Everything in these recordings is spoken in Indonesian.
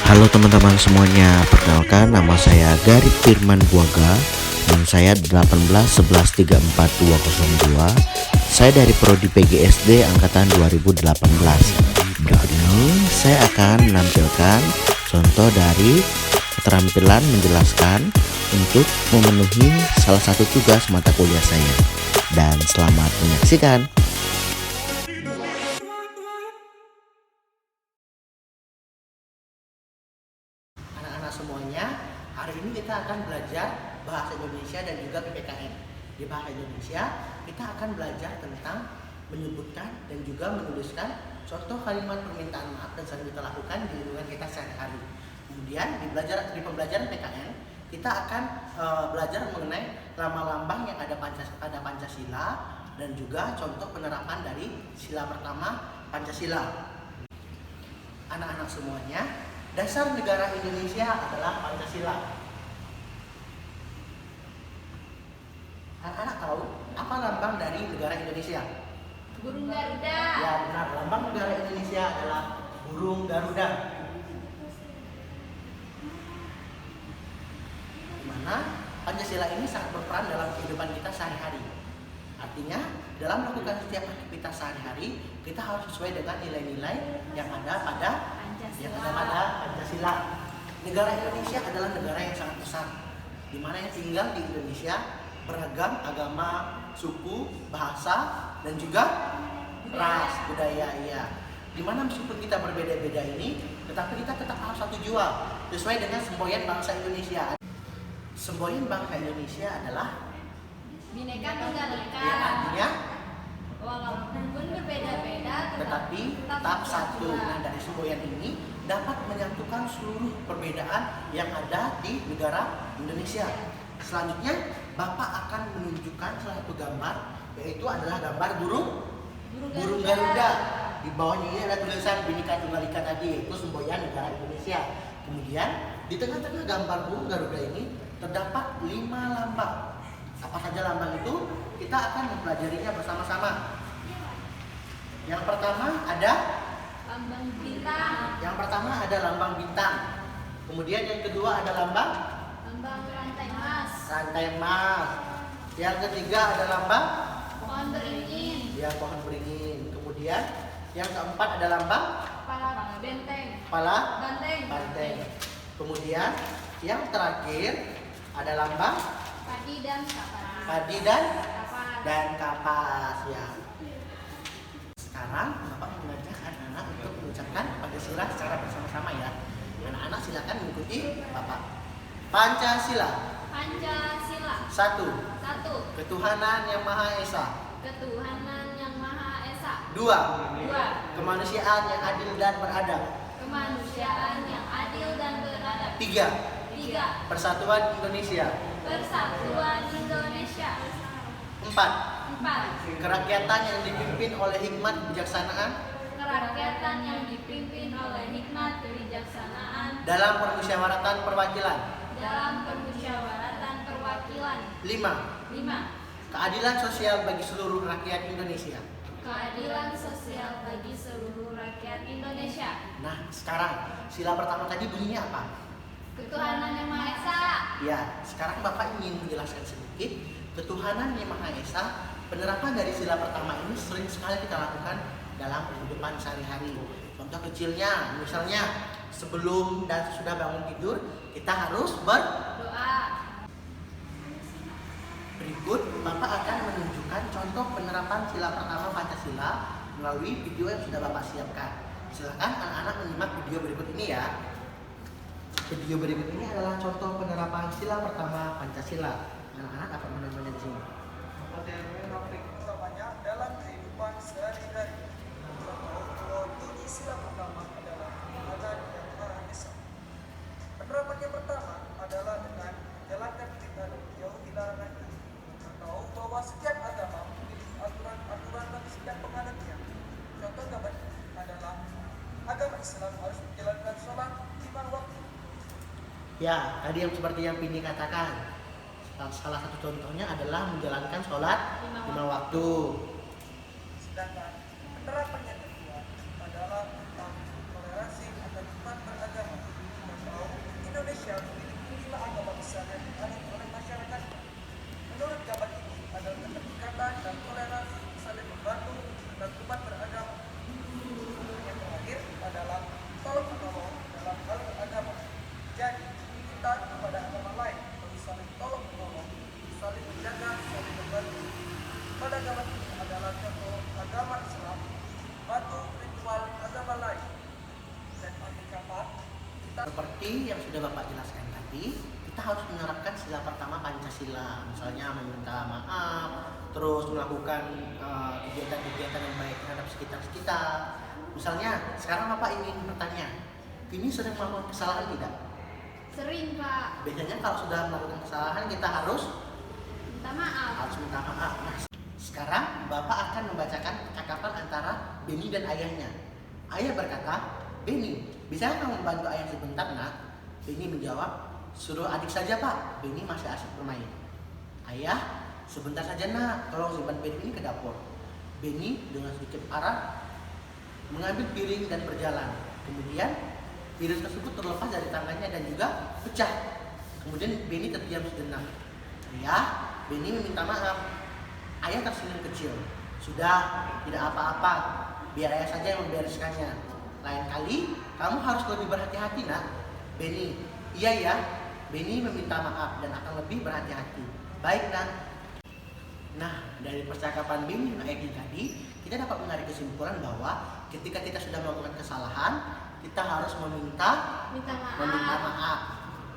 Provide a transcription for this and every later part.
Halo teman-teman semuanya, perkenalkan nama saya Garik Firman Buaga dan saya 181134202. Saya dari Prodi PGSD angkatan 2018. Berikut ini saya akan menampilkan contoh dari keterampilan menjelaskan untuk memenuhi salah satu tugas mata kuliah saya. Dan selamat menyaksikan. Anak-anak semuanya, hari ini kita akan belajar bahasa Indonesia dan juga PPKN. Di bahasa Indonesia, kita akan belajar tentang menyebutkan dan juga menuliskan contoh kalimat permintaan maaf dan sering kita lakukan di lingkungan kita sehari-hari. Kemudian di pembelajaran PKN, kita akan belajar mengenai lambang-lambang yang ada pada Pancasila dan juga contoh penerapan dari sila pertama Pancasila. Anak-anak semuanya, dasar negara Indonesia adalah Pancasila. Anak-anak tahu apa lambang dari negara Indonesia? Burung Garuda. Ya benar, lambang negara Indonesia adalah burung Garuda. Dimana Pancasila ini sangat berperan dalam kehidupan kita sehari-hari. Artinya, dalam melakukan setiap aktivitas sehari-hari, kita harus sesuai dengan nilai-nilai yang ada pada Pancasila. Negara Indonesia adalah negara yang sangat besar, di mana yang tinggal di Indonesia beragam agama, suku, bahasa, dan juga ras, budaya. Ya. Di mana meskipun kita berbeda-beda ini, tetapi kita tetap harus satu jua, sesuai dengan semboyan bangsa Indonesia. Semboyan bangsa Indonesia adalah Bhinneka Tunggal Ika. yang artinya Walaupun berbeda-beda tetapi tetap satu. Nah, dari semboyan ini dapat menyatukan seluruh perbedaan yang ada di negara Indonesia. Selanjutnya, Bapak akan menunjukkan salah satu gambar, yaitu adalah gambar burung Garuda. Di bawahnya ini ada tulisan Bhinneka Tunggal Ika tadi, yaitu semboyan negara Indonesia. Kemudian, di tengah-tengah gambar burung Garuda ini terdapat 5 lambang. Apa saja lambang itu? Kita akan mempelajarinya bersama-sama. Yang pertama ada lambang bintang. Yang pertama ada lambang bintang. Kemudian yang kedua ada lambang Rantai emas. rantai emas. Yang ketiga ada lambang Pohon beringin. pohon beringin. Kemudian yang keempat ada lambang Kepala benteng. kepala Banteng. banteng. Kemudian yang terakhir ada lambang Padi dan kapas. padi dan Kapas. kapas. Ya. Sekarang Bapak mengajak anak-anak untuk mengucapkan Pancasila secara bersama-sama ya. Anak-anak silakan mengikuti Bapak. Pancasila. Pancasila. 1. 1. Ketuhanan yang Maha Esa. Ketuhanan yang Maha Esa. 2. 2. Kemanusiaan yang adil dan beradab. Kemanusiaan yang adil dan beradab. 3. 3. Persatuan Indonesia. Persatuan Indonesia. 4. 4. Kerakyatan yang dipimpin oleh hikmat kebijaksanaan Kerakyatan yang dipimpin oleh hikmat kebijaksanaan dalam permusyawaratan perwakilan. dalam permusyawaratan perwakilan. 5. 5. Keadilan sosial bagi seluruh rakyat Indonesia. Keadilan sosial bagi seluruh rakyat Indonesia. Nah, sekarang sila pertama tadi bunyinya apa? Ketuhanan yang Maha Esa. Ya, sekarang Bapak ingin menjelaskan sedikit ketuhanan yang Maha Esa. Penerapan dari sila pertama ini sering sekali kita lakukan dalam kehidupan sehari-hari. Contoh kecilnya, misalnya sebelum dan sudah bangun tidur, kita harus Doa. Berikut Bapak akan menunjukkan contoh penerapan sila pertama Pancasila melalui video yang sudah Bapak siapkan. Silakan anak-anak menyimak video berikut ini ya. Video berikut ini adalah contoh penerapan sila pertama Pancasila. Anak-anak dapat menontonnya di sini. Utamanya dalam kehidupan sehari-hari. Bunyi sila pertama adalah Tuhan yang Maha Esa. Penerapannya pertama adalah dengan menjalankan dengan jauhi larangan ini. Tahu bahwa setiap agama memiliki aturan-aturan dan setiap penganutnya. Contoh gambar ini adalah agama Islam harus menjalankan sholat 5 waktu. Ya, tadi yang seperti yang Pini katakan. Salah satu contohnya adalah menjalankan sholat 5 waktu. Sedangkan penerapan yang kedua adalah tentang toleransi antar umat beragama. seperti yang sudah Bapak jelaskan tadi, kita harus menerapkan sila pertama Pancasila, misalnya meminta maaf, terus melakukan kegiatan-kegiatan yang baik terhadap sekitar-sekitar. Misalnya, sekarang Bapak ingin bertanya, ini sering melakukan kesalahan tidak? Sering, Pak. Biasanya kalau sudah melakukan kesalahan kita harus Minta maaf. minta maaf. Nah, sekarang Bapak akan membacakan percakapan antara Beni dan ayahnya. Ayah berkata, Beni, bisa kamu membantu ayah sebentar, nak? Beni menjawab, suruh adik saja, Pak. Beni masih asik bermain. Ayah, sebentar saja, nak. Tolong simpan piring ini ke dapur. Beni dengan sedikit marah mengambil piring dan berjalan. Kemudian piring tersebut terlepas dari tangannya dan juga pecah. Kemudian Beni terdiam sejenak. Ayah, Beni meminta maaf. Ayah tersenyum kecil. Sudah, tidak apa-apa. Biar ayah saja yang membereskannya. Lain kali, kamu harus lebih berhati-hati, nak. Beni, iya ya. Beni meminta maaf dan akan lebih berhati-hati. Baik, nak. Nah, dari percakapan Beni dan ayahnya tadi, kita dapat menarik kesimpulan bahwa ketika kita sudah melakukan kesalahan, kita harus meminta maaf.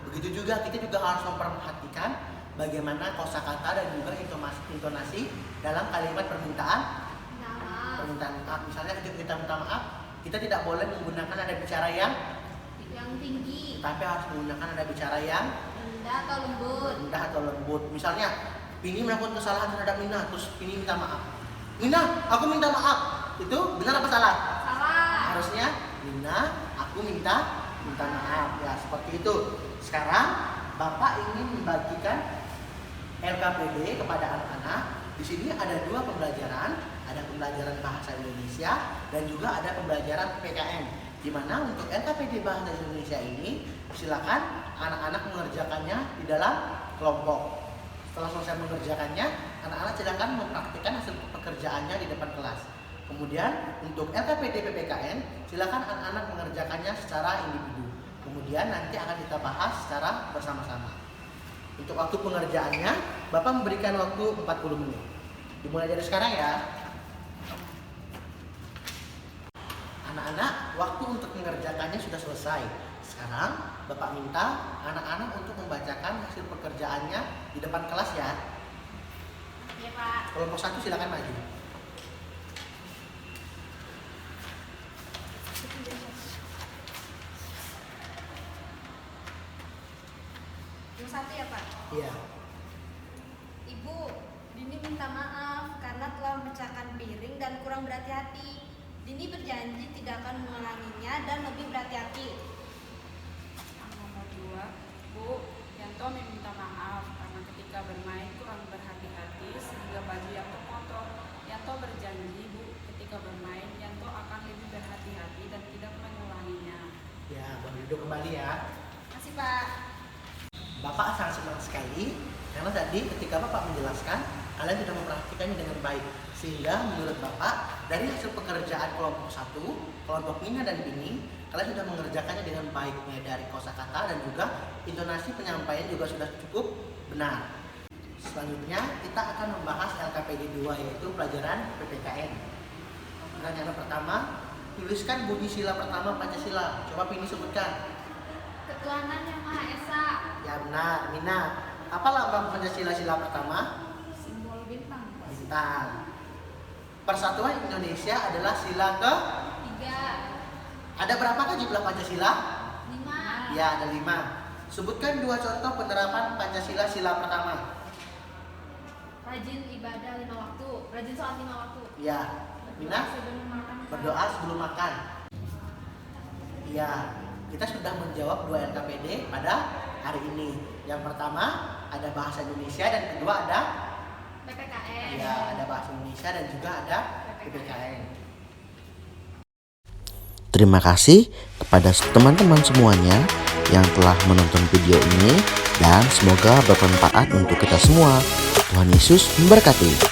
Begitu juga kita juga harus memperhatikan bagaimana kosakata dan juga intonasi dalam kalimat permintaan maaf. Misalnya ketika kita minta maaf, kita tidak boleh menggunakan nada bicara yang tinggi, tapi harus menggunakan nada bicara yang rendah atau lembut. Misalnya, Pini melakukan kesalahan terhadap Mina, terus Pini minta maaf. Mina, aku minta maaf. Itu benar apa salah? Salah. Harusnya Mina, aku minta maaf. Ya, seperti itu. Sekarang Bapak ingin membagikan LKPD kepada anak-anak. Di sini ada dua pembelajaran, ada pembelajaran bahasa Indonesia dan juga ada pembelajaran PKN. Di mana untuk LKPD bahasa Indonesia ini, silakan anak-anak mengerjakannya di dalam kelompok. Setelah selesai mengerjakannya, anak-anak silakan mempraktikkan hasil pekerjaannya di depan kelas. Kemudian untuk LKPD PPKN, silakan anak-anak mengerjakannya secara individu. Kemudian nanti akan kita bahas secara bersama-sama. Untuk waktu pengerjaannya, Bapak memberikan waktu 40 menit. Dimulai dari sekarang ya. Anak-anak, waktu untuk mengerjakannya sudah selesai. Sekarang Bapak minta anak-anak untuk membacakan hasil pekerjaannya di depan kelas ya. Iya, Pak. Kelompok 1 silakan maju. Yang satu ya, Pak. Iya. Ibu, Dini minta maaf karena telah memecahkan piring dan kurang berhati-hati. Dini berjanji tidak akan mengulanginya dan lebih berhati-hati. Nomor 2, Bu, Yanto meminta maaf karena ketika bermain kurang berhati-hati sehingga baju Yanto kotor. Yanto berjanji, Bu, ketika bermain Yanto akan lebih berhati-hati dan tidak mengulanginya. Ya, boleh duduk kembali ya. Masih, Pak. Bapak sangat senang sekali karena tadi ketika Bapak menjelaskan, kalian sudah memperhatikannya dengan baik. Sehingga menurut Bapak, dari hasil pekerjaan kelompok 1, kelompok Mina dan Bini, kalian sudah mengerjakannya dengan baik, dari kosakata dan juga intonasi penyampaian juga sudah cukup benar. Selanjutnya kita akan membahas LKPD 2, yaitu pelajaran PPKN. Pertanyaan pertama, tuliskan bunyi sila pertama Pancasila. Coba Bini sebutkan. Ketuhanan Yang Maha Esa. Ya benar, Mina. Apa lambang Pancasila sila pertama? Simbol bintang. Bintang. Persatuan Indonesia adalah sila ke? 3. Ada berapakah jumlah Pancasila? 5. Ya, ada 5. Sebutkan 2 contoh penerapan Pancasila sila pertama. Rajin ibadah 5 waktu. Rajin sholat 5 waktu. Ya, Mina, Sebelum makan. berdoa sebelum makan. Ya, kita sudah menjawab 2 LKPD pada hari ini. Yang pertama ada bahasa Indonesia dan kedua ada PPKN. ya, ada bahasa Indonesia dan juga ada PPKN. Terima kasih kepada teman-teman semuanya yang telah menonton video ini dan semoga bermanfaat untuk kita semua. Tuhan Yesus memberkati.